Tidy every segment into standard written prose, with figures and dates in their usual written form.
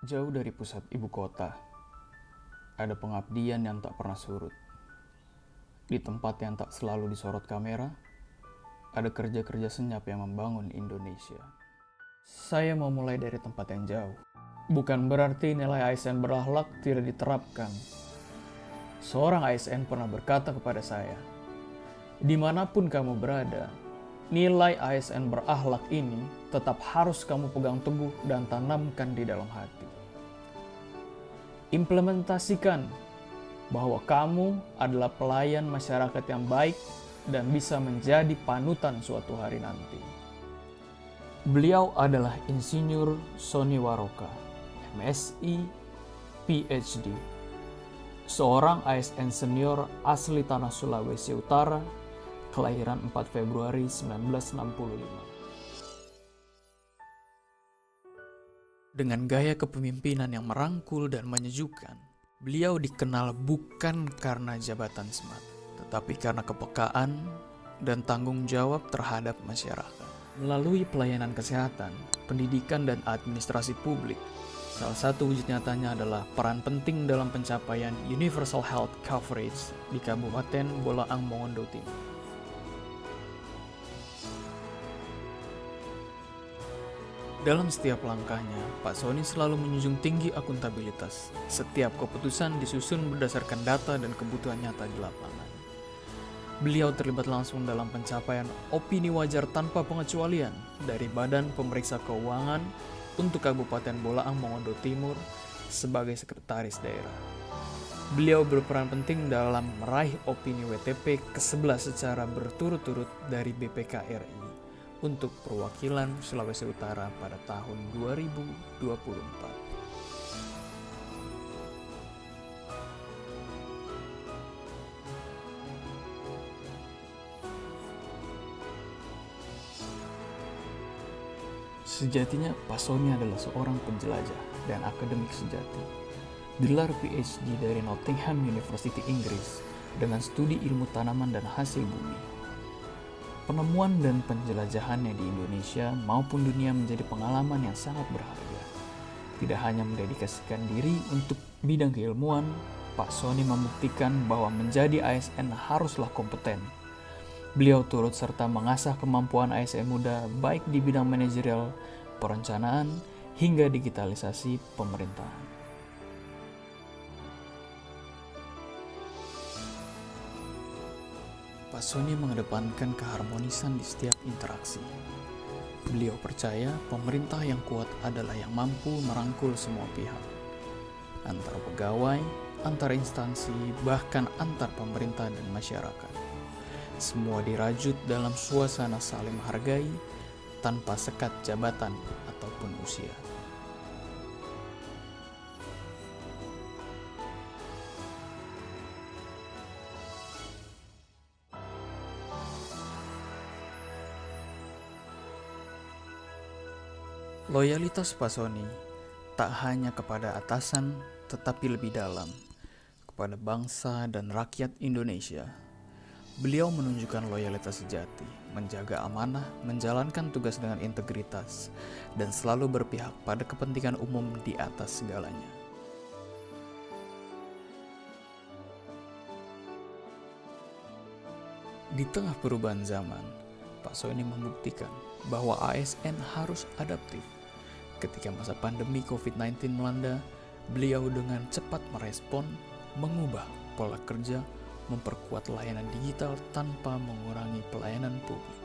Jauh dari pusat ibu kota, ada pengabdian yang tak pernah surut. Di tempat yang tak selalu disorot kamera, ada kerja-kerja senyap yang membangun Indonesia. Saya mau mulai dari tempat yang jauh. Bukan berarti nilai ASN berakhlak tidak diterapkan. Seorang ASN pernah berkata kepada saya, dimanapun kamu berada, nilai ASN berakhlak ini tetap harus kamu pegang teguh dan tanamkan di dalam hati. Implementasikan bahwa kamu adalah pelayan masyarakat yang baik dan bisa menjadi panutan suatu hari nanti. Beliau adalah Insinyur Sony Waroka, MSI, PhD, seorang ASN senior asli Tanah Sulawesi Utara, kelahiran 4 Februari 1965. Dengan gaya kepemimpinan yang merangkul dan menyejukkan, beliau dikenal bukan karena jabatan semata, tetapi karena kepekaan dan tanggung jawab terhadap masyarakat. Melalui pelayanan kesehatan, pendidikan, dan administrasi publik, salah satu wujud nyatanya adalah peran penting dalam pencapaian Universal Health Coverage di Kabupaten Bolaang Mongondo Timur. Dalam setiap langkahnya, Pak Sony selalu menjunjung tinggi akuntabilitas. Setiap keputusan disusun berdasarkan data dan kebutuhan nyata di lapangan. Beliau terlibat langsung dalam pencapaian opini wajar tanpa pengecualian dari Badan Pemeriksa Keuangan untuk Kabupaten Bolaang Mongondo Timur sebagai sekretaris daerah. Beliau berperan penting dalam meraih opini WTP ke-11 secara berturut-turut dari BPK RI untuk perwakilan Sulawesi Utara pada tahun 2024. Sejatinya, Pak Sony adalah seorang penjelajah dan akademik sejati. Gelar PhD dari Nottingham University, Inggris, dengan studi ilmu tanaman dan hasil bumi. Penemuan dan penjelajahannya di Indonesia maupun dunia menjadi pengalaman yang sangat berharga. Tidak hanya mendedikasikan diri untuk bidang keilmuan, Pak Sony membuktikan bahwa menjadi ASN haruslah kompeten. Beliau turut serta mengasah kemampuan ASN muda baik di bidang manajerial, perencanaan, hingga digitalisasi pemerintahan. Pak Sony mengedepankan keharmonisan di setiap interaksi. Beliau percaya pemerintah yang kuat adalah yang mampu merangkul semua pihak, antar pegawai, antar instansi, bahkan antar pemerintah dan masyarakat. Semua dirajut dalam suasana saling menghargai tanpa sekat jabatan ataupun usia. Loyalitas Pak Sony tak hanya kepada atasan, tetapi lebih dalam, kepada bangsa dan rakyat Indonesia. Beliau menunjukkan loyalitas sejati, menjaga amanah, menjalankan tugas dengan integritas, dan selalu berpihak pada kepentingan umum di atas segalanya. Di tengah perubahan zaman, Pak Sony membuktikan bahwa ASN harus adaptif. Ketika masa pandemi COVID-19 melanda, beliau dengan cepat merespon, mengubah pola kerja, memperkuat layanan digital tanpa mengurangi pelayanan publik.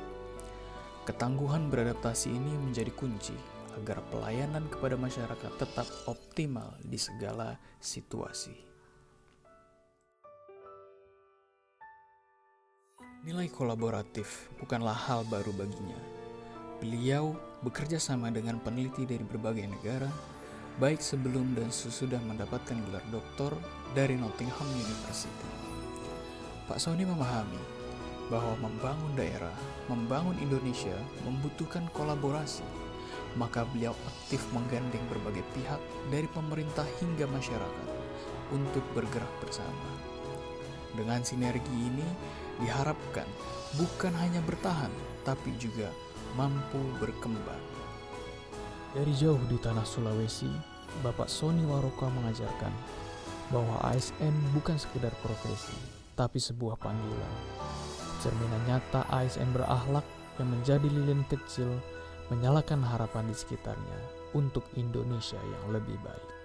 Ketangguhan beradaptasi ini menjadi kunci agar pelayanan kepada masyarakat tetap optimal di segala situasi. Nilai kolaboratif bukanlah hal baru baginya. Beliau bekerja sama dengan peneliti dari berbagai negara, baik sebelum dan sesudah mendapatkan gelar doktor dari Nottingham University. Pak Sony memahami bahwa membangun daerah, membangun Indonesia membutuhkan kolaborasi, maka beliau aktif menggandeng berbagai pihak dari pemerintah hingga masyarakat untuk bergerak bersama. Dengan sinergi ini diharapkan bukan hanya bertahan, tapi juga mampu berkembang. Dari jauh di tanah Sulawesi, Bapak Sony Waroka mengajarkan bahwa ASN bukan sekedar profesi, tapi sebuah panggilan. Cerminan nyata ASN berakhlak yang menjadi lilin kecil menyalakan harapan di sekitarnya untuk Indonesia yang lebih baik.